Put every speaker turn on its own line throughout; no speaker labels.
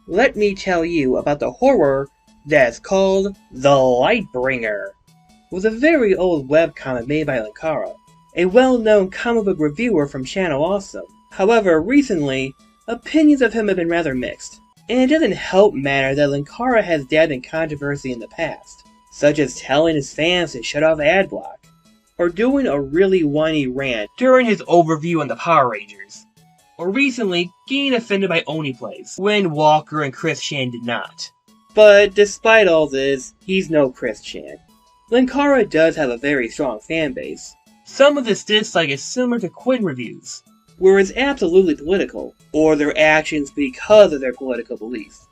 let me tell you about the horror that's called The Lightbringer. It was a very old webcomic made by Linkara, a well-known comic book reviewer from Channel Awesome. However, recently, opinions of him have been rather mixed, and it doesn't help matter that Linkara has dabbed in controversy in the past, such as telling his fans to shut off adblock, or doing a really whiny rant during his overview on the Power Rangers, or recently getting offended by Oni plays, when Walker and Chris Chan did not. But despite all this, he's no Chris Chan. Linkara does have a very strong fanbase. Some of this dislike is similar to Quinn reviews, where it's absolutely political, or their actions because of their political beliefs.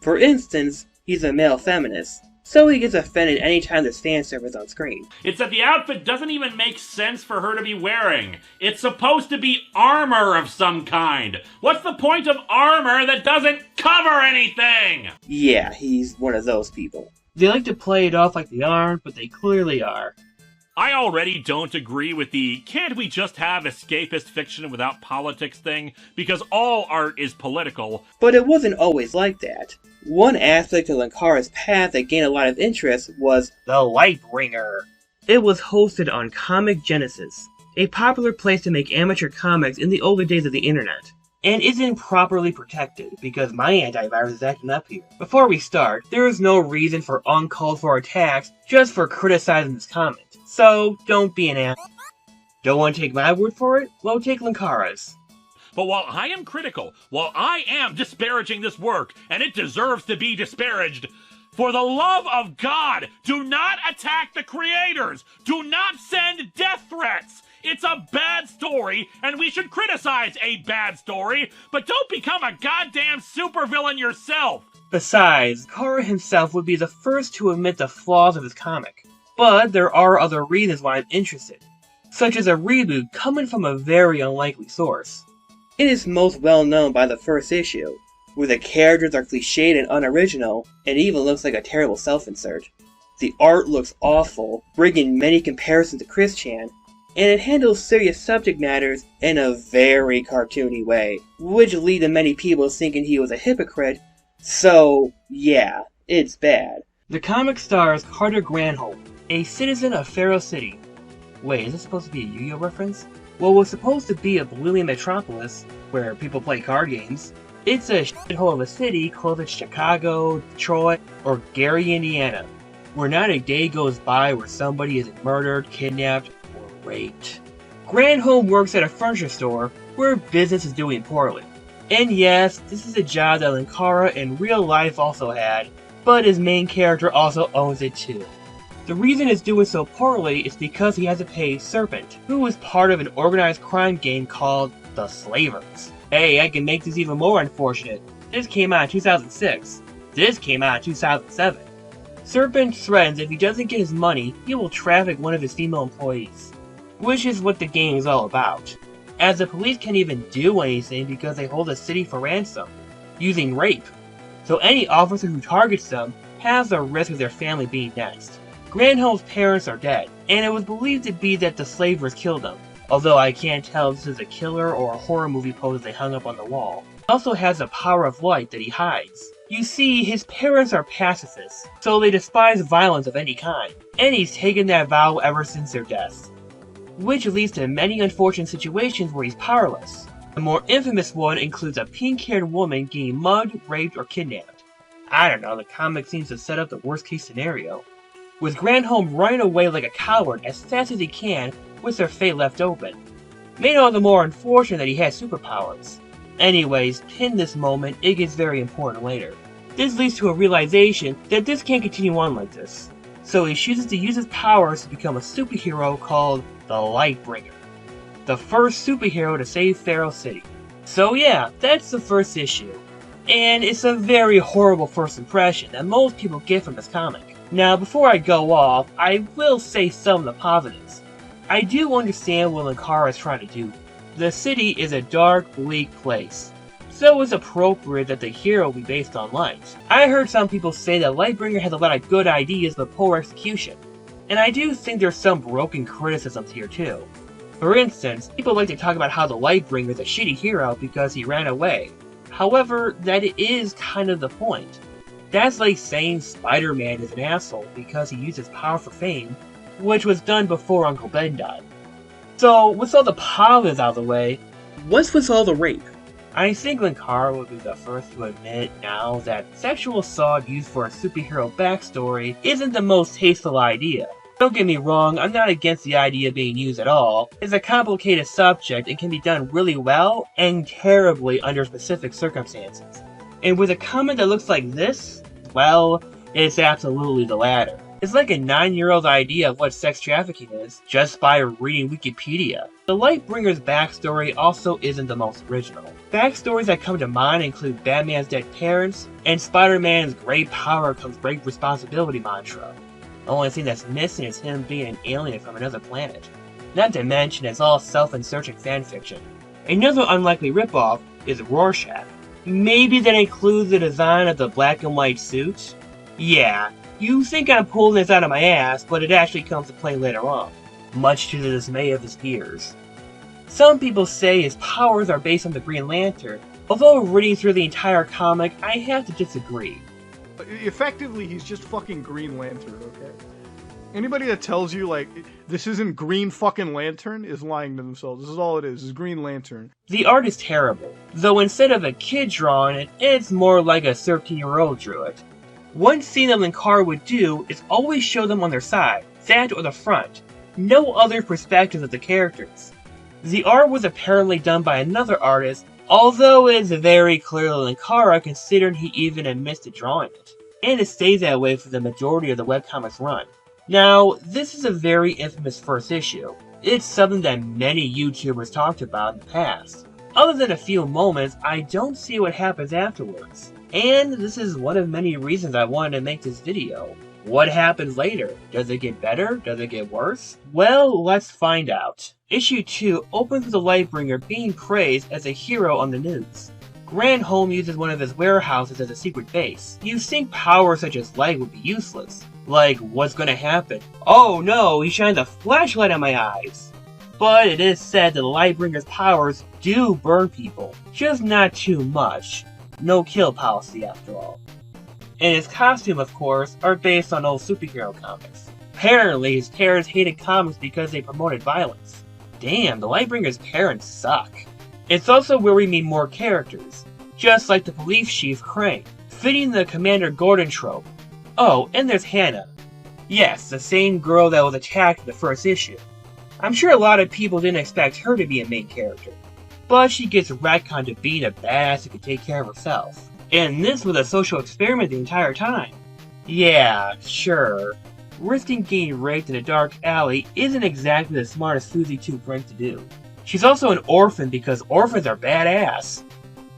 For instance, he's a male feminist, so he gets offended anytime there's fan service on screen.
It's that the outfit doesn't even make sense for her to be wearing. It's supposed to be armor of some kind. What's the point of armor that doesn't cover anything?
Yeah, he's one of those people. They like to play it off like they aren't, but they clearly are.
I already don't agree with the can't we just have escapist fiction without politics thing, because all art is political.
But it wasn't always like that. One aspect of Linkara's path that gained a lot of interest was The Lightbringer. It was hosted on Comic Genesis, a popular place to make amateur comics in the older days of the internet, and isn't properly protected because my antivirus is acting up here. Before we start, there is no reason for uncalled for attacks just for criticizing this comment, so don't be an ass. Don't want to take my word for it? Well, take Linkara's.
But while I am critical, while I am disparaging this work, and it deserves to be disparaged, for the love of God, do not attack the creators! Do not send death threats! It's a bad story, and we should criticize a bad story, but don't become a goddamn supervillain yourself!
Besides, Linkara himself would be the first to admit the flaws of his comic. But there are other reasons why I'm interested, such as a reboot coming from a very unlikely source. It is most well known by the first issue, where the characters are cliched and unoriginal, and even looks like a terrible self-insert. The art looks awful, bringing many comparisons to Chris Chan, and it handles serious subject matters in a very cartoony way, which lead to many people thinking he was a hypocrite, so yeah, it's bad. The comic stars Carter Granholm, a citizen of Pharaoh City. Wait, is this supposed to be a Yu-Gi-Oh reference? Well, it was supposed to be a Bolivian metropolis, where people play card games. It's a shithole of a city close to Chicago, Detroit, or Gary, Indiana, where not a day goes by where somebody isn't murdered, kidnapped, or raped. Granholm works at a furniture store where business is doing poorly. And yes, this is a job that Linkara in real life also had, but his main character also owns it too. The reason it's doing so poorly is because he has to pay Serpent, who is part of an organized crime gang called The Slavers. Hey, I can make this even more unfortunate. This came out in 2006. This came out in 2007. Serpent threatens if he doesn't get his money, he will traffic one of his female employees. Which is what the game is all about, as the police can't even do anything because they hold the city for ransom, using rape. So any officer who targets them has the risk of their family being next. Granholm's parents are dead, and it was believed to be that the slavers killed them, although I can't tell if this is a killer or a horror movie pose they hung up on the wall. He also has a power of light that he hides. You see, his parents are pacifists, so they despise violence of any kind, and he's taken that vow ever since their deaths, which leads to many unfortunate situations where he's powerless. The more infamous one includes a pink-haired woman getting mugged, raped, or kidnapped. I don't know, the comic seems to set up the worst case scenario, with Granholm running away like a coward as fast as he can with their fate left open. Made all the more unfortunate that he has superpowers. Anyways, pin this moment, it gets very important later. This leads to a realization that this can't continue on like this, so he chooses to use his powers to become a superhero called the Lightbringer, the first superhero to save Pharaoh City. So yeah, that's the first issue, and it's a very horrible first impression that most people get from this comic. Now, before I go off, I will say some of the positives. I do understand what Linkara is trying to do. The city is a dark, bleak place, so it's appropriate that the hero be based on light. I heard some people say that Lightbringer has a lot of good ideas but poor execution, and I do think there's some broken criticisms here too. For instance, people like to talk about how the Lightbringer is a shitty hero because he ran away, However, that is kind of the point. That's like saying Spider-Man is an asshole because he used his power for fame, which was done before Uncle Ben died. So, with all the positives out of the way, what's with all the rape? I think Linkara would be the first to admit now that sexual assault used for a superhero backstory isn't the most tasteful idea. Don't get me wrong, I'm not against the idea being used at all. It's a complicated subject and can be done really well and terribly under specific circumstances. And with a comment that looks like this, well, it's absolutely the latter. It's like a 9-year-old's idea of what sex trafficking is, just by reading Wikipedia. The Lightbringer's backstory also isn't the most original. Backstories that come to mind include Batman's dead parents, and Spider-Man's great power comes great responsibility mantra. The only thing that's missing is him being an alien from another planet. Not to mention it's all self-inserting fanfiction. Another unlikely ripoff is Rorschach. Maybe that includes the design of the black and white suit? Yeah, you think I'm pulling this out of my ass, but it actually comes to play later on, much to the dismay of his peers. Some people say his powers are based on the Green Lantern, although reading through the entire comic, I have to disagree.
Effectively, he's just fucking Green Lantern, okay? Anybody that tells you, like, this isn't Green fucking Lantern is lying to themselves. This is all it is Green Lantern.
The art is terrible, though instead of a kid drawing it, it's more like a 13-year-old drew it. One thing that Linkara would do is always show them on their side, that or the front. No other perspectives of the characters. The art was apparently done by another artist, although it's very clearly Linkara considering he even admits to drawing it. And it stays that way for the majority of the webcomic's run. Now, this is a very infamous first issue. It's something that many YouTubers talked about in the past. Other than a few moments, I don't see what happens afterwards. And this is one of many reasons I wanted to make this video. What happens later? Does it get better? Does it get worse? Well, let's find out. Issue 2 opens with the Lightbringer being praised as a hero on the news. Granholm uses one of his warehouses as a secret base. You think powers such as light would be useless. Like, what's gonna happen? Oh no, he shines a flashlight on my eyes! But it is said that the Lightbringer's powers do burn people, just not too much. No kill policy after all. And his costume, of course, are based on old superhero comics. Apparently, his parents hated comics because they promoted violence. Damn, the Lightbringer's parents suck. It's also where we meet more characters, just like the police chief Crane, fitting the Commander Gordon trope. Oh, and there's Hannah. Yes, the same girl that was attacked in the first issue. I'm sure a lot of people didn't expect her to be a main character, but she gets retconned to being a badass who can take care of herself. And this was a social experiment the entire time. Yeah, sure. Risking getting raped in a dark alley isn't exactly the smartest Susie 2 prank to do. She's also an orphan because orphans are badass.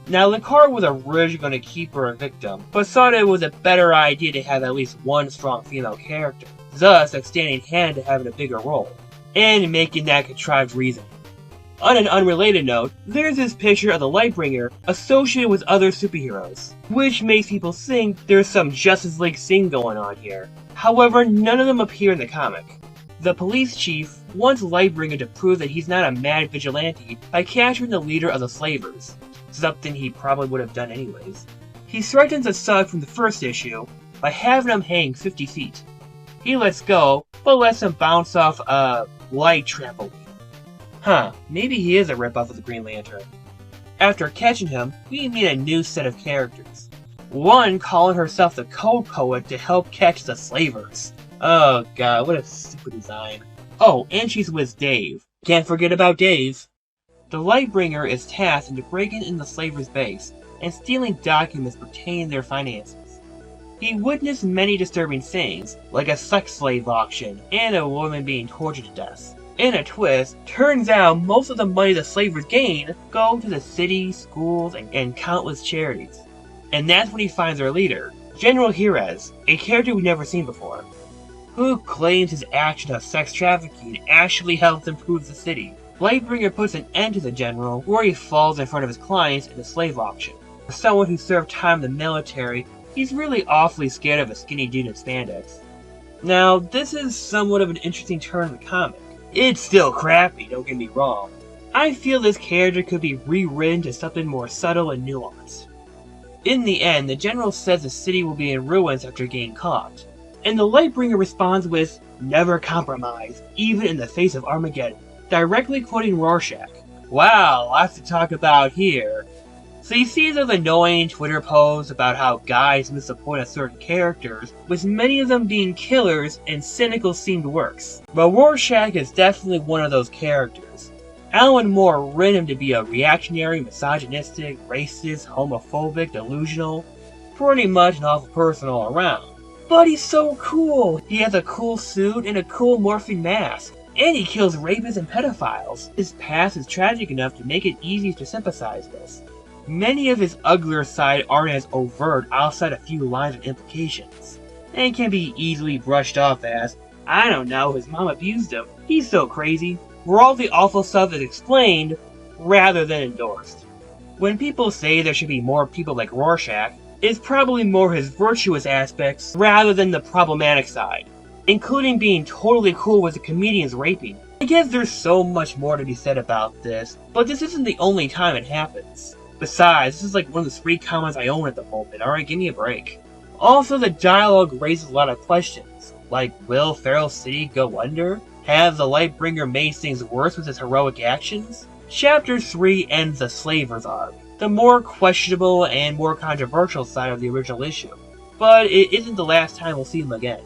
Now, Linkara was originally going to keep her a victim, but thought it was a better idea to have at least one strong female character, thus extending Hannah to having a bigger role, and making that contrived reason. On an unrelated note, there's this picture of the Lightbringer associated with other superheroes, which makes people think there's some Justice League thing going on here. However, none of them appear in the comic. The police chief wants Lightbringer to prove that he's not a mad vigilante by capturing the leader of the slavers, something he probably would have done anyways. He threatens a thug from the first issue by having him hang 50 feet. He lets go, but lets him bounce off a light trampoline. Huh, maybe he is a ripoff of the Green Lantern. After catching him, we meet a new set of characters. One calling herself the Code Poet to help catch the slavers. Oh god, what a stupid design. Oh, and she's with Dave. Can't forget about Dave. The Lightbringer is tasked into breaking in the slavers' base and stealing documents pertaining to their finances. He witnessed many disturbing things, like a sex slave auction and a woman being tortured to death. In a twist, turns out most of the money the slavers gain go to the city, schools, and countless charities. And that's when he finds their leader, General Jerez, a character we've never seen before, who claims his action of sex trafficking actually helped improve the city. Lightbringer puts an end to the general, where he falls in front of his clients in a slave auction. For someone who served time in the military, he's really awfully scared of a skinny dude in spandex. Now, this is somewhat of an interesting turn in the comic. It's still crappy, don't get me wrong, I feel this character could be rewritten to something more subtle and nuanced. In the end, the general says the city will be in ruins after getting caught, and the Lightbringer responds with, "Never compromise, even in the face of Armageddon," directly quoting Rorschach. Wow, lots to talk about here. So you see those annoying Twitter posts about how guys miss the point of certain characters, with many of them being killers and cynical themed works. But Rorschach is definitely one of those characters. Alan Moore written him to be a reactionary, misogynistic, racist, homophobic, delusional, pretty much an awful person all around. But he's so cool! He has a cool suit and a cool morphing mask. And he kills rapists and pedophiles. His past is tragic enough to make it easy to sympathize with. Many of his uglier side aren't as overt outside a few lines of implications, and can be easily brushed off as, I don't know, his mom abused him, he's so crazy, where all the awful stuff is explained, rather than endorsed. When people say there should be more people like Rorschach, it's probably more his virtuous aspects, rather than the problematic side, including being totally cool with the comedians raping. I guess there's so much more to be said about this, but this isn't the only time it happens. Besides, this is like one of the 3 comics I own at the moment, alright, give me a break. Also, the dialogue raises a lot of questions, like will Feral City go under? Have the Lightbringer made things worse with his heroic actions? Chapter 3 ends the Slavers arc, the more questionable and more controversial side of the original issue, but it isn't the last time we'll see him again.